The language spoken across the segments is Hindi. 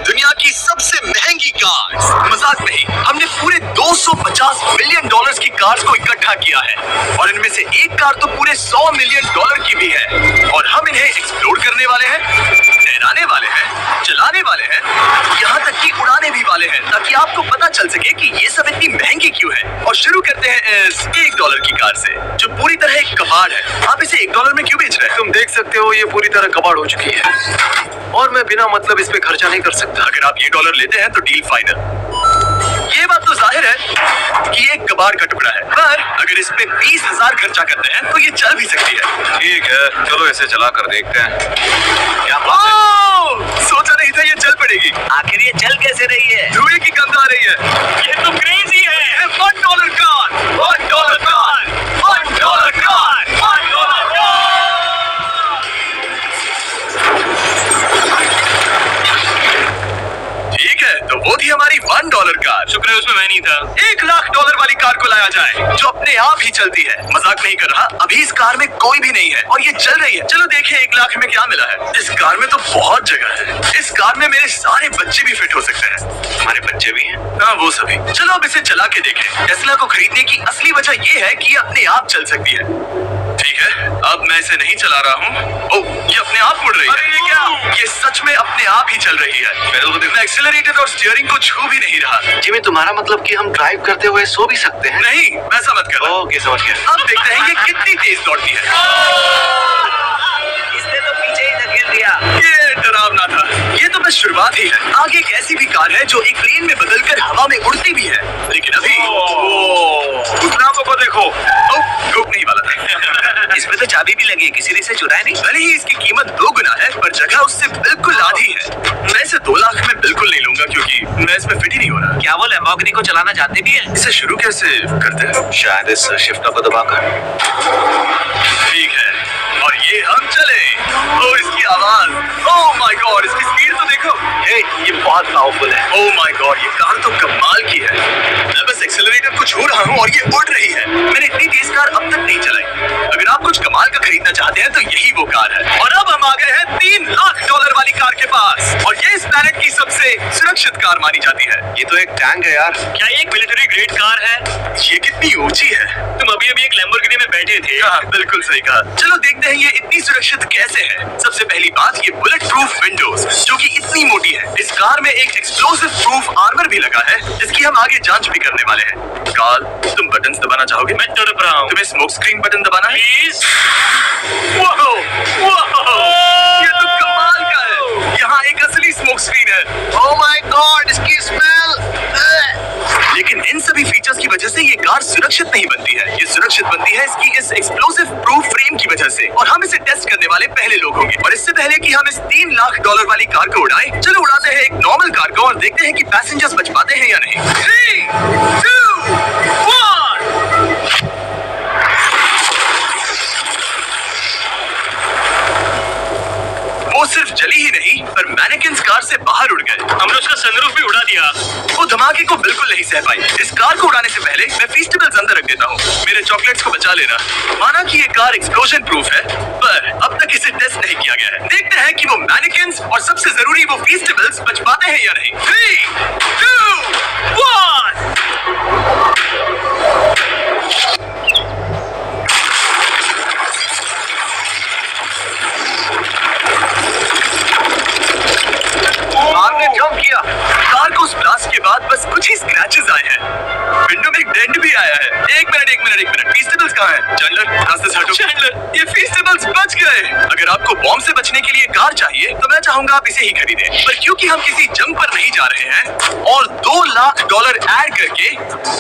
दुनिया की सबसे महंगी कार्स। मजाक नहीं, हमने पूरे 250 मिलियन डॉलर्स की कार्स को इकट्ठा किया है और इनमें से एक कार तो पूरे 100 मिलियन डॉलर की भी है और हम इन्हें एक्सप्लोर करने वाले हैं, तैराने वाले हैं, चलाने वाले हैं, यहाँ तक कि उड़ाने भी वाले हैं ताकि आपको पता चल सके कि ये सब इतनी महंगी क्यों है। और शुरू करते हैं इस $1 की कार से जो पूरी तरह एक कबाड़ है। आप इसे $1 में क्यों बेच रहे हैं? तुम देख सकते हो ये पूरी तरह कबाड़ हो चुकी है और मैं बिना मतलब इस पे खर्चा नहीं कर सकता। अगर आप ये $1 लेते हैं तो डील फाइनल। ये बात तो जाहिर है कि ये कबाड़ का टुकड़ा है, पर अगर इस पे 20,000 खर्चा करते हैं तो ये चल भी सकती है। ठीक है, चलो इसे चला कर देखते हैं। क्या सोचा नहीं था ये चल पड़ेगी। आखिर ये चल कैसे रही है? धुएं की गंध आ रही है। ये तो क्रेजी है। $1 कार, $1 कार, $1 कार, $1 कार। ठीक है, तो वो थी हमारी $1 कार। शुक्र है उसमें मैं नहीं था। $1,00,000 वाली कार को लाया जाए जो अपने आप ही चलती है। मजाक नहीं कर रहा, अभी इस कार में कोई भी नहीं है और ये चल रही है। चलो देखें 1 लाख में क्या मिला है। इस कार में तो बहुत जगह है। इस कार में मेरे सारे बच्चे भी फिट हो सकते हैं। हमारे बच्चे भी हैं? हाँ, वो सभी। चलो अब इसे चला के देखें। टेस्ला को खरीदने की असली वजह ये है कि ये अपने आप चल सकती है। ठीक है, अब मैं इसे नहीं चला रहा हूँ। ओह, ये अपने आप मुड़ रही है। अरे ये क्या? ये सच में अपने आप ही चल रही है। मैं एक्सीलरेटर और स्टीयरिंग को छू भी नहीं रहा। जिमी, तुम्हारा मतलब कि हम ड्राइव करते हुए सो भी सकते हैं? नहीं, वैसा मत करो। ओके, समझ गया। अब देखते हैं ये कितनी तेज दौड़ती है। इसने तो पीछे ही धकेल दिया। ये डरावना था। ये तो बस शुरुआत ही है। आगे एक ऐसी भी कार है जो एक प्लेन में बदलकर हवा में उड़ती भी है, लेकिन अभी दूसरा को देखो। रुक नहीं वाला था। इसमें तो चाबी भी लगी है, किसी ने इसे चुराया नहीं। भले ही इसकी कीमत 2 गुना है, पर जगह उससे बिल्कुल आधी है। मैं इसे 2 लाख में बिल्कुल नहीं लूंगा क्योंकि मैं इसमें फिट ही नहीं हो रहा। क्या वो लैम्बोर्गिनी को चलाना जानते भी हैं? इसे शुरू कैसे करते हैं? शायद इस शिफ्ट को दबाकर। ठीक है, और ये हम चले। ओ, इसकी आवाज, ओह माय गॉड, इसकी स्पीड तो देखो। ये बहुत पावरफुल है। ओह माय गॉड, ये कार तो कमाल की है। मैं बस एक्सीलरेटर को छू रहा हूँ और ये उड़ रही है। मैंने इतनी तेज कार अब तक नहीं चलाई। अगर आप कुछ कमाल का खरीदना चाहते हैं तो यही वो कार है। और अब हम आ गए हैं $3,00,000 वाली कार के पास और ये इस प्लैनेट की सबसे सुरक्षित कार मानी जाती है। ये तो एक टैंक है यार। क्या ये एक मिलिट्री ग्रेड कार है? ये कितनी ऊंची है। तुम अभी अभी एक लैम्बोर्गिनी में बैठे थे। हाँ, बिल्कुल सही कहा। चलो देखते हैं ये इतनी सुरक्षित कैसे है। सबसे पहली बात, ये बुलेट प्रूफ विंडोज जो कि इतनी मोटी है। इस कार में एक एक्सप्लोसिव प्रूफ आर्मर भी लगा है जिसकी हम आगे जांच भी करने वाले हैं। कार्ल, तुम बटन्स दबाना चाहोगे? मैं तड़प रहा हूँ। तुम्हें स्मोक स्क्रीन बटन दबाना है? प्लीज। वाओ, वाओ, ये तो कमाल का है। यहाँ एक असली स्मोक स्क्रीन है। ओह माय गॉड, इसकी स्मेल। लेकिन इन सभी फीचर्स की वजह से ये कार सुरक्षित नहीं बनती है। ये सुरक्षित बनती है इसकी इस एक्सप्लोसिव प्रूफ फ्रेम की वजह से और हम इसे टेस्ट करने वाले पहले लोग होंगे। और इससे पहले कि हम इस $3,00,000 वाली कार को उड़ाएं, चलो उड़ाते हैं एक नॉर्मल कार को और देखते हैं कि पैसेंजर्स बच पाते हैं या नहीं। 3, 2, 1। वो सिर्फ जली ही नहीं, पर मैनेकिन्स कार से बाहर उड़ गए। हमने उसका सनरूफ भी उड़ा दिया। वो धमाके को बिल्कुल नहीं सह पाई। इस कार को उड़ाने से पहले मैं फीस्टेबल्स अंदर रख देता हूँ। मेरे चॉकलेट्स को बचा लेना। माना कि ये कार एक्सप्लोजन प्रूफ है, पर अब तक इसे टेस्ट नहीं किया गया है। देखते हैं कि वो मैनेकिन्स और सबसे जरूरी वो फीस्टेबल्स बच पाते हैं या नहीं। 3, 2, 1। कार ने जंप किया। कार को उस ब्लास्ट के बाद बस कुछ ही स्क्रैचेस आए हैं। विंडो में एक डेंट भी आया है। एक मिनट। फीस्टेबल्स कहाँ हैं? चैंडलर, रास्ते से हटो। चैंडलर, ये फीस्टेबल्स बच गए। अगर आपको बॉम्ब से बचने के लिए कार चाहिए तो मैं चाहूंगा आप इसे ही खरीदें। पर क्योंकि हम किसी जंग पर नहीं जा रहे हैं और $2,00,000 ऐड करके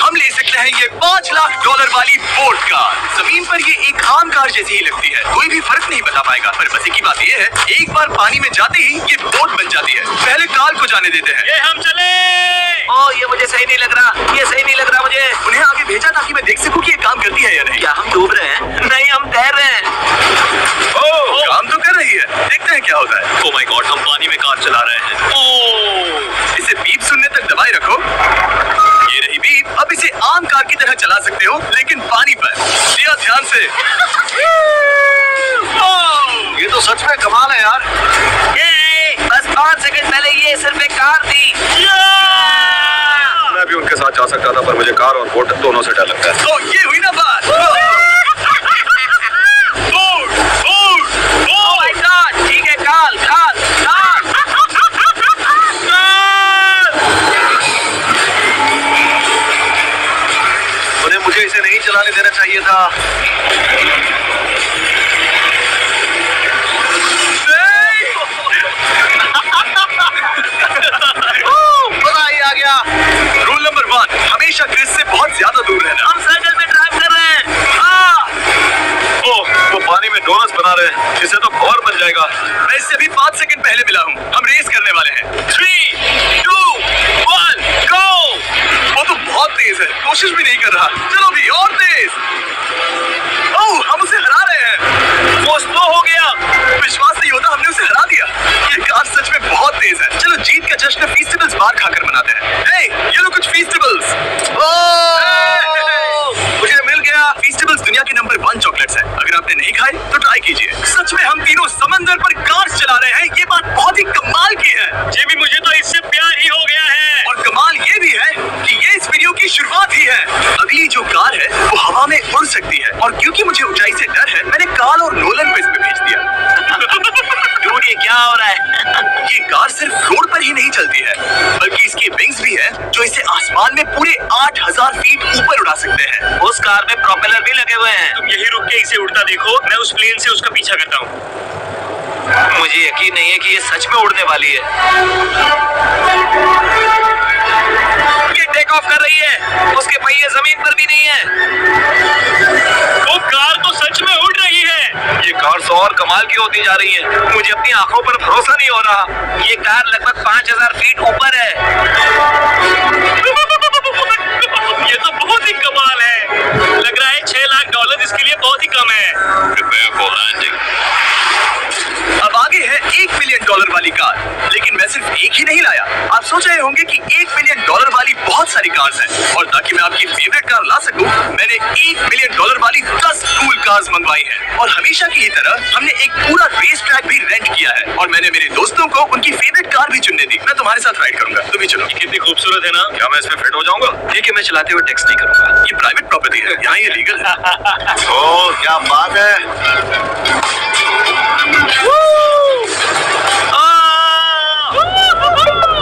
हम ले सकते हैं ये $5,00,000 वाली बोट कार। जमीन पर ये एक आम कार जैसी ही लगती है, कोई भी फर्क नहीं बता पाएगा। पर मजे की बात ये है, एक बार पानी में जाते ही ये बोट बन जाती है। पहले कार को जाने देते हैं। ये हम चले। ओ, ये मुझे सही नहीं लग रहा। ये सही नहीं लग रहा मुझे। उन्हें आगे भेजा ताकि मैं देख सकूं कि ये काम करती है या नहीं। क्या हम डूब रहे हैं? नहीं, हम तैर रहे हैं। ओह, काम तो कर रही है। देखते हैं क्या होता है। ओह माय गॉड, हम पानी में कार चला रहे हैं। ओह, इसे बीप सुनने तक दबाए रखो। ये रही बीप। अब इसे आम कार की तरह चला सकते हो, लेकिन पानी पर। दिया ध्यान से। ये तो सच में कमाल है यार। ये बस 5 सेकंड पहले ये सिर्फ एक कार कार और बोट दोनों से डर लगता है। तो ये हुई ना बात। ओह माय गॉड, ठीक है, काल काल काल। उन्हें मुझे इसे नहीं चलाने देना चाहिए था। मजा ही आ गया। रूल नंबर 1, हमेशा क्रिस से बहुत ज्यादा दूर रहना। हम साइकिल पे ड्राइव कर रहे हैं। हाँ। ओह, वो पानी में डोनट्स बना रहे हैं, इसे तो कवर बन जाएगा। मैं इससे अभी 5 सेकंड पहले मिला हूँ। हम रेस करने वाले हैं। 3, 2, 1, गो। वो तो बहुत तेज है, कोशिश भी नहीं कर रहा। चलो भी और तेज। ओह, हम उसे हरा रहे हैं। वो स्लो हो गया। विश्वास नहीं होता, हमने उसे हरा दिया। ये कार सच में बहुत तेज है। चलो जीत का जश्न फीस्टेबल्स बार खाकर मनाते हैं। हे, ये लो कुछ फीस्टेबल्स। मुझे मिल गया। फीस्टेबल्स दुनिया की नंबर 1 चॉकलेट्स है। अगर आपने नहीं खाए तो ट्राई कीजिए। सच में हम तीनों समंदर पर कार चला रहे हैं। ये बात बहुत ही कमाल की है। जेबी, मुझे तो इससे प्यार ही हो गया है। और कमाल ये भी है कि ये इस वीडियो की शुरुआत ही है। अगली जो कार है वो हवा में उड़ सकती है। और क्योंकि मुझे ऊंचाई से डर है, मैंने काल और नोलन को इसमें भेज दिया। डूड, ये क्या हो रहा है? ये कार सिर्फ रोड पर ही नहीं चलती है, बल्कि इसकी विंग्स भी हैं जो इसे आसमान में पूरे 8000 फीट ऊपर उड़ा सकते हैं। उस कार में प्रोपेलर भी लगे हुए हैं। तुम यही रुक के इसे उड़ता देखो, मैं उस प्लेन से उसका पीछा करता हूँ। मुझे यकीन नहीं है कि ये सच में उड़ने वाली है। ये टेक ऑफ कर रही है। उसके पहिए जमीन पर भी नहीं है। वो कार तो सच में उड़ रही है। ये कार तो और कमाल की होती जा रही है। मुझे अपनी आंखों पर भरोसा नहीं हो रहा। ये कार लगभग 5000 फीट ऊपर है। ये तो बहुत ही कमाल है। लग रहा है $6 लाख इसके लिए बहुत ही कम है। अब आगे है $1 मिलियन वाली कार। लेकिन मैं सिर्फ एक ही नहीं लाया। आप सोच रहे होंगे कि $1 मिलियन वाली बहुत सारी कार्स हैं। और ताकि मैं आपकी फेवरेट कार ला सकूं, मैंने $1 मिलियन वाली 10 कूल कार्स मंगवाई हैं। और हमेशा की ही तरह हमने एक पूरा रेस ट्रैक भी रेंट किया है। और मैंने मेरे दोस्तों को उनकी फेवरेट कार भी चुनने दी। मैं तुम्हारे साथ राइड करूंगा, तुम भी चलो। कितनी खूबसूरत है ना। क्या मैं इसमें फिट हो जाऊंगा? ठीक है, मैं चलाते हुए टेक्स्ट नहीं करूंगा। ये प्राइवेट प्रॉपर्टी है, यहाँ ये लीगल है। ओह, क्या बात है।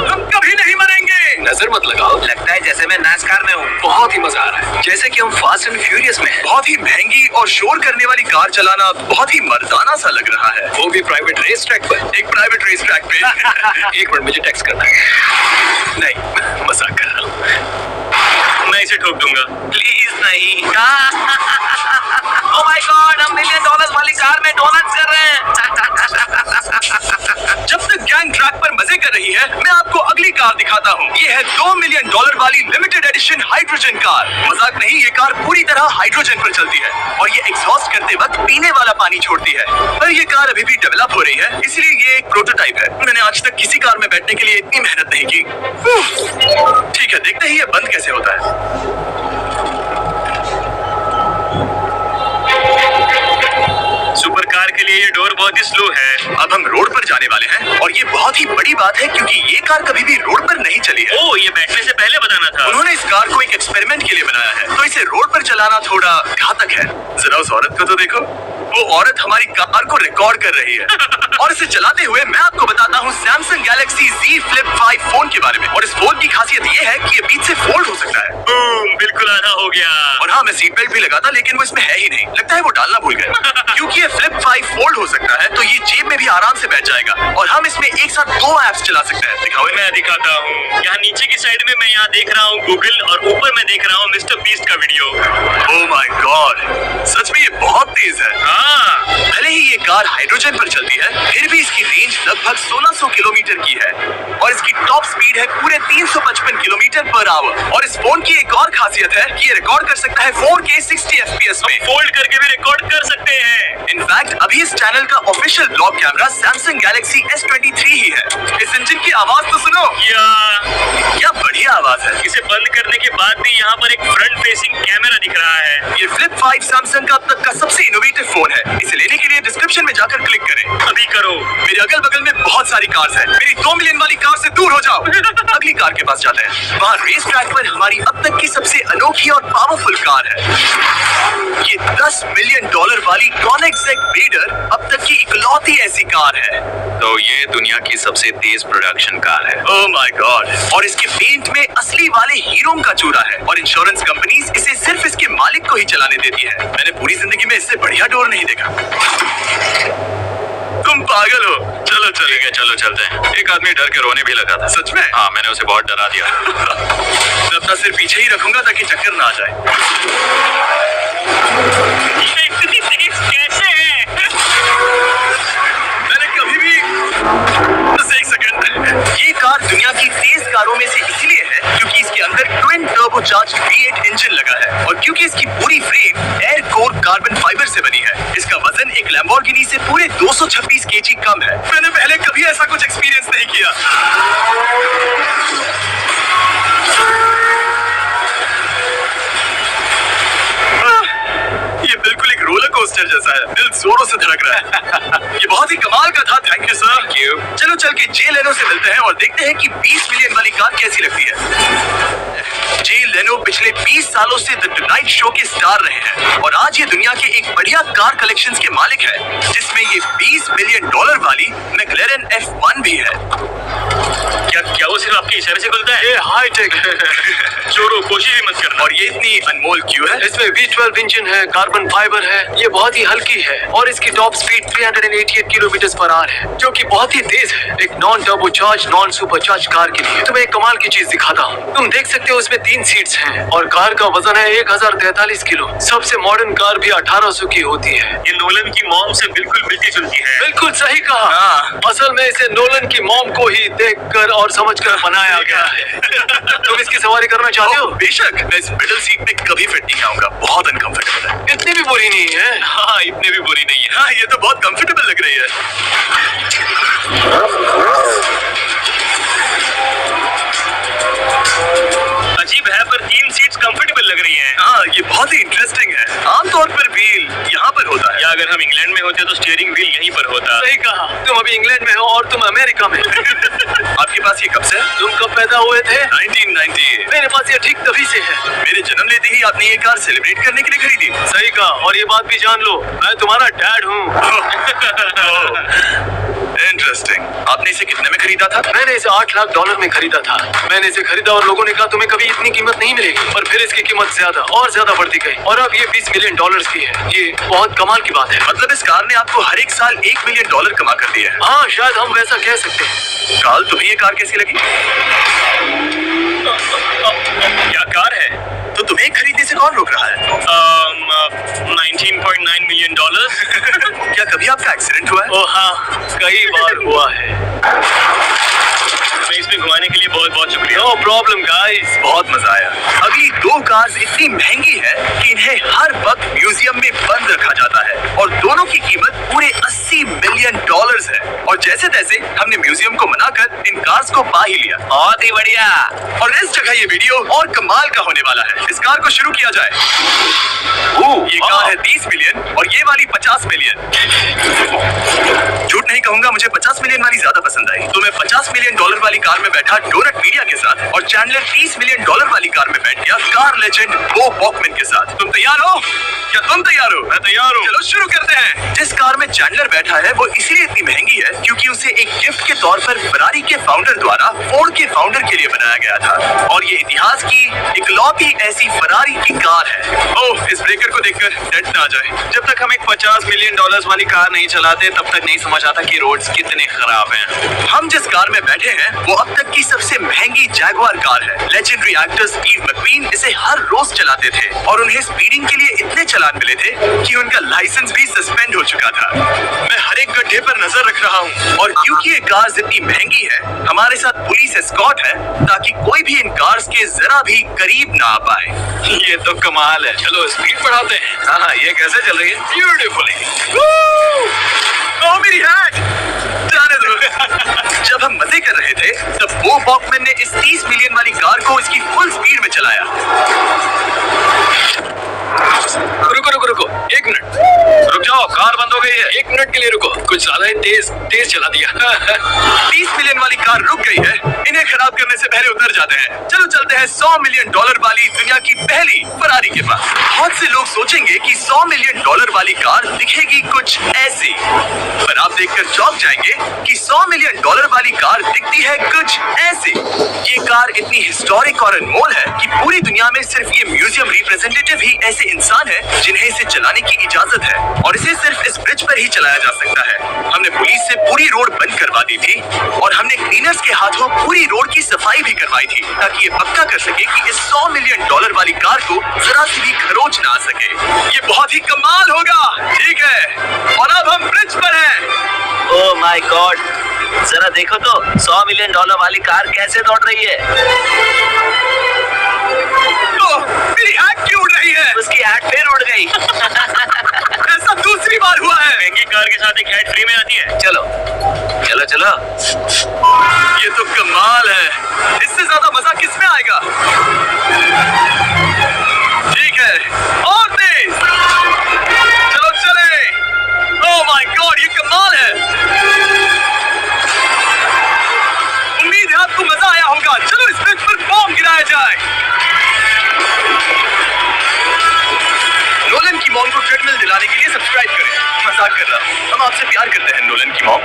हम कभी नहीं मरेंगे। नजर मत लगाओ। लगता है जैसे मैं नास्कार में हूँ। बहुत ही मजा आ रहा है, जैसे कि हम फास्ट एंड फ्यूरियस में हैं। बहुत ही महंगी और शोर करने वाली कार चलाना बहुत ही मर्दाना सा लग रहा है। वो भी प्राइवेट रेस ट्रैक पर। एक प्राइवेट रेस ट्रैक पे। एक मिनट, मुझे टेक्स्ट करना है। नहीं, मजाक कर रहा हूँ। मैं इसे ठोक दूंगा। प्लीज नहीं। ओह माय गॉड, हम $1 मिलियन वाली कार में डोनट्स कर रहे हैं। जब तक गैंग ट्रैक पर मजे कर रही है, मैं आपको अगली कार दिखाता हूँ। ये है $2 मिलियन वाली लिमिटेड एडिशन हाइड्रोजन कार। मजाक नहीं, ये कार पूरी तरह हाइड्रोजन पर चलती है और ये एग्जॉस्ट करते वक्त पीने वाला पानी छोड़ती है। पर ये कार अभी भी डेवलप हो रही है, इसलिए ये एक प्रोटोटाइप है। मैंने आज तक किसी कार में बैठने के लिए इतनी मेहनत नहीं की। ठीक है, देखते हैं ये बंद कैसे होता है। सुपर कार के लिए ये डोर बहुत ही स्लो है। अब हम रोड पर जाने वाले हैं और ये बहुत ही बड़ी बात है क्योंकि ये कार कभी भी रोड पर नहीं चली है। ओह, ये बैठने से पहले बताना था। उन्होंने इस कार को एक एक्सपेरिमेंट के लिए बनाया है, तो इसे रोड पर चलाना थोड़ा घातक है। जरा उस औरत को तो देखो, वो औरत हमारी कार को रिकॉर्ड कर रही है। और इसे चलाते हुए मैं आपको बताता हूँ Samsung Galaxy Z Flip 5 phone के बारे में। और इस फोन की खासियत ये है कि ये बीच से फोल्ड हो सकता है। बूम, बिल्कुल आधा हो गया। और हाँ, मैं सीट बेल्ट भी लगा था, लेकिन वो इसमें है ही नहीं। लगता है वो डालना भूल गए। क्योंकि ये Flip 5 फोल्ड हो सकता है, तो ये जेब में भी आराम से बैठ जाएगा और हम इसमें एक साथ 2 ऐप्स चला सकते हैं। दिखाओ। मैं दिखाता हूँ। यहाँ नीचे की साइड में मैं यहाँ देख रहा हूँ गूगल और ऊपर मैं देख रहा हूँ मिस्टर बीस्ट का वीडियो। ओह माय गॉड, सच में ये बहुत तेज है। हाँ, भले ही ये कार हाइड्रोजन पर चलती है, फिर भी इसकी रेंज लगभग 1600 किलोमीटर की है और इसकी टॉप स्पीड है पूरे 355 किलोमीटर पर आवर। और इस फोन की एक और खासियत है कि ये रिकॉर्ड कर सकता है 4K 60 FPS में। फोल्ड करके भी रिकॉर्ड कर सकते हैं। इनफैक्ट अभी इस चैनल का official blog camera Samsung Galaxy S23 ही है। इस इंजन की आवाज तो सुनो, या क्या बढ़िया भी आवाज है। इसे बंद करने के बाद भी यहाँ पर एक फ्रंट फेसिंग कैमरा दिख रहा है। ये फ्लिप 5 सैमसंग का अब तक का सबसे इनोवेटिव फोन है। इसे लेने के लिए डिस्क्रिप्शन में जाकर क्लिक करें। अभी करो। मेरे अगल बगल में बहुत सारी कार्स हैं। मेरी 2 मिलियन वाली कार से दूर हो जाओ। अगली कार के पास जाते हैं। वहाँ रेस ट्रैक पर हमारी अब तक की सबसे अनोखी और पावरफुल कार है। ये $10 मिलियन वाली कॉनिग्सेक रेडर अब तक की इकलौती ऐसी कार है। तो ये दुनिया की सबसे तेज प्रोडक्शन कार है। Oh my God! और इसके पेंट में असली वाले हीरो का चूरा है और इंश्योरेंस कंपनीज इसे सिर्फ इसके मालिक को ही चलाने देती है। मैंने पूरी जिंदगी में इससे बढ़िया डोर नहीं देखा। तुम पागल हो। चलो चलेंगे, चलो चलते हैं। एक आदमी डर के रोने भी लगा था। सच में? हाँ, मैंने उसे बहुत डरा दिया। मैं अपना सिर पीछे ही रखूंगा ताकि चक्कर ना आ जाए। ये इतनी तेज कैसे है? मैंने कभी भी बस एक सेकंड। ये कार दुनिया की तेज कारों में से इसलिए है क्योंकि इसके अंदर ट्विन टर्बोचार्ज्ड V8 इंजन लगा है और क्योंकि इसकी पूरी frame air core carbon fibre से बनी है। इसका वजन एक लैम्बोर्गिनी से पूरे 226 केजी कम है। मैंने पहले कभी ऐसा कुछ एक्सपीरियंस नहीं किया। ये बिल्कुल एक रोलर कोस्टर जैसा है। दिल जोरों से धड़क रहा है। ये बहुत ही कमाल का था। Thank you sir. चलो चल के जे लेनो से मिलते हैं और देखते हैं कि 20 मिलियन वाली कार कैसी लगती है। जे लेनो पिछले 20 सालों से द टुनाइट शो के स्टार रहे हैं और आज ये दुनिया के एक बढ़िया कार कलेक्शंस के मालिक है, जिसमें ये $20 मिलियन वाली मैक्लेरन F1 भी है। क्या वो सिर्फ आपके इशारे से खुलता है? ये हाई टेक है। चोरो, कोशिश भी मत करना। और ये इतनी अनमोल क्यों है? इसमें V12 इंजन है, कार्बन फाइबर है, ये बहुत ही हल्की है और इसकी top speed 388 kilometre per hour है, जो कि बहुत ही तेज है एक non turbocharge non supercharge car के लिए। तुम्हें एक कमाल की चीज दिखाता हूँ। तुम देख सकते हो इसमें 3 सीट्स हैं और कार का वजन है 1043 किलो। सबसे मॉडर्न कार भी 1800 की होती है। ये नोलन की मॉम से बिल्कुल मिलती जुलती है। बिल्कुल सही कहा। हाँ। असल में इसे नोलन की मॉम को ही देखकर और समझकर बनाया गया है। तुम इसकी सवारी करना चाहते हो? बेशक। मैं इस मिडिल सीट में कभी फिट नहीं आऊंगा। बहुत अनकंफर्टेबल है। इतनी भी बुरी नहीं है। हाँ, इतनी भी बुरी नहीं है। हाँ, ये तो बहुत कंफर्टेबल लग रही है। अजीब है पर 3 सीट्स कंफर्टेबल लग रही हैं। हाँ, ये बहुत ही इंटरेस्टिंग है। आमतौर पर व्हील यहाँ पर होता है। या अगर हम इंग्लैंड में होते तो स्टीयरिंग व्हील यहीं पर होता। सही कहा। तुम अभी इंग्लैंड में हो और तुम अमेरिका में। आपके पास ये कब से है? तुम कब पैदा हुए थे? 1990। मेरे पास ये ठीक तभी से है। मेरे जन्म लेते ही आपने ये कार सेलिब्रेट करने के लिए खरीदी। सही कहा। और ये बात भी जान लो, मैं तुम्हारा डैड हूँ। इंटरेस्टिंग। आपने इसे कितने में खरीदा था? मैंने इसे $8 लाख में खरीदा था। मैंने इसे खरीदा और लोगों ने कहा तुम्हें कभी इतनी कीमत नहीं मिलेगी, पर फिर इसकी कीमत ज्यादा और ज्यादा बढ़ती गई और अब ये $20 मिलियन की है। ये बहुत कमाल की बात है। मतलब इस कार ने आपको हर एक साल $1 मिलियन कमा कर दिया है। हाँ, शायद हम वैसा कह सकते हैं। काल, तुम्हें ये कार कैसी लगी? क्या कार है? तो तुम्हें खरीदने से कौन रोक रहा है? 19.9 मिलियन डॉलर। क्या कभी आपका एक्सीडेंट हुआ है? ओ हाँ, कई बार हुआ है। मैं इसमें घुमाने के लिए बहुत बहुत शुक्रिया। No problem guys. बहुत मजा आया। अगली 2 कार्स इतनी महंगी है कि इन्हें हर वक्त म्यूजियम में बंद रखा जाता है और दोनों की कीमत पूरे $80 मिलियन है। और जैसे तैसे हमने म्यूजियम को मनाकर इन कार्स को पा ही लिया। बहुत ही बढ़िया। और इस जगह ये वीडियो और कमाल का होने वाला है। इस कार को शुरू किया जाए। ये कार है 30 मिलियन और ये वाली 50 मिलियन। झूठ नहीं कहूंगा, मुझे 50 मिलियन वाली ज्यादा पसंद आई। तो मैं $50 मिलियन वाली कार में बैठा डोनट मीडिया के साथ और चैंडलर $30 मिलियन वाली कार में बैठ गया कार लेजेंड बो बॉकमैन के साथ। तुम तैयार हो? क्या तुम तैयार हो? मैं तैयार हूँ। चलो शुरू करते हैं। जिस कार में चैंडलर बैठा है वो इसलिए इतनी महंगी है क्योंकि उसे एक गिफ्ट के तौर पर फरारी के फाउंडर द्वारा फोर्ड के फाउंडर के लिए बनाया गया था और ये इतिहास की इकलौती ऐसी फरारी की कार है। ओह, इस ब्रेकर को देखकर डेंट ना आ जाए। जब तक हम एक $50 मिलियन वाली कार नहीं चलाते तब तक नहीं समझ आता कि रोड्स कितने खराब हैं। हम जिस कार में बैठे हैं वो अब तक की सबसे महंगी जैगुआर कार है। लेजेंडरी एक्टर स्टीव मैकक्वीन इसे हर रोज चलाते थे और उन्हें स्पीडिंग के लिए इतने चालान मिले थे कि उनका लाइसेंस भी सस्पेंड हो चुका था। मैं हर एक गड्ढे पर नजर रख रहा हूँ और क्योंकि ये कार इतनी महंगी है, हमारे साथ पुलिस एस्कॉर्ट है ताकि कोई भी इन कार्स के जरा भी करीब ना आ पाए। ये तो कमाल है। चलो स्पीड बढ़ाते हैं। हाँ, ये कैसे चल रही है? ब्यूटीफुली। ओह, मेरी हैट! जाने दो। जब हम मजे कर रहे थे तब वो बॉकमैन ने इस 30 मिलियन वाली कार को इसकी फुल स्पीड में चलाया। रुको रुको रुको, 1 मिनट। रुक जाओ, कार बंद हो गई है। 1 मिनट के लिए रुको, कुछ ज्यादा ही तेज चला दिया। 30 मिलियन वाली कार रुक गई है। इन्हें खराब करने से पहले उतर जाते हैं। चलो चलते हैं $100 मिलियन वाली दुनिया की पहली फरारी के पास। बहुत से लोग सोचेंगे कि $100 मिलियन वाली कार दिखेगी कुछ ऐसी, पर आप देखकर चौंक जाएंगे कि $100 मिलियन वाली कार दिखती है कुछ ऐसी। ये कार इतनी हिस्टोरिक और अनमोल है कि पूरी दुनिया में सिर्फ ये म्यूजियम रिप्रेजेंटेटिव ही ऐसे इंसान है जिन्हें इसे चलाने की इजाजत है, और इसे सिर्फ इस ब्रिज पर ही चलाया जा सकता है। हमने पुलिस से पूरी रोड बंद करवा दी थी और हमने क्लीनर्स के हाथों पूरी रोड की सफाई भी करवाई थी, ताकि ये पक्का कर सके कि इस $100 मिलियन वाली कार को जरा सी भी खरोच ना आ सके। ये बहुत ही कमाल होगा, ठीक है? और अब हम ब्रिज पर हैं। ओह माय गॉड, जरा देखो तो $100 मिलियन वाली कार कैसे दौड़ रही है। ओह, मेरी हैट क्यों उड़ रही है? उसकी हैट फिर उड़ गई। ऐसा दूसरी बार हुआ है। महंगी कार के साथ एक हैट फ्री में आती है। चलो चलो चलो। ये तो कमाल है। इससे ज्यादा मजा किसमें आएगा? ठीक है, और तेज। चलो चले। ओह माय गॉड, ये कमाल है। उम्मीद है आपको मजा आया होगा। चलो इस ब्रिज पर बॉम्ब गिराया जाए। नोलन की मॉम को ट्रेडमिल दिलाने के लिए सब्सक्राइब करें। मजाक कर रहा हूँ, हम आपसे प्यार करते हैं नोलन की मॉम।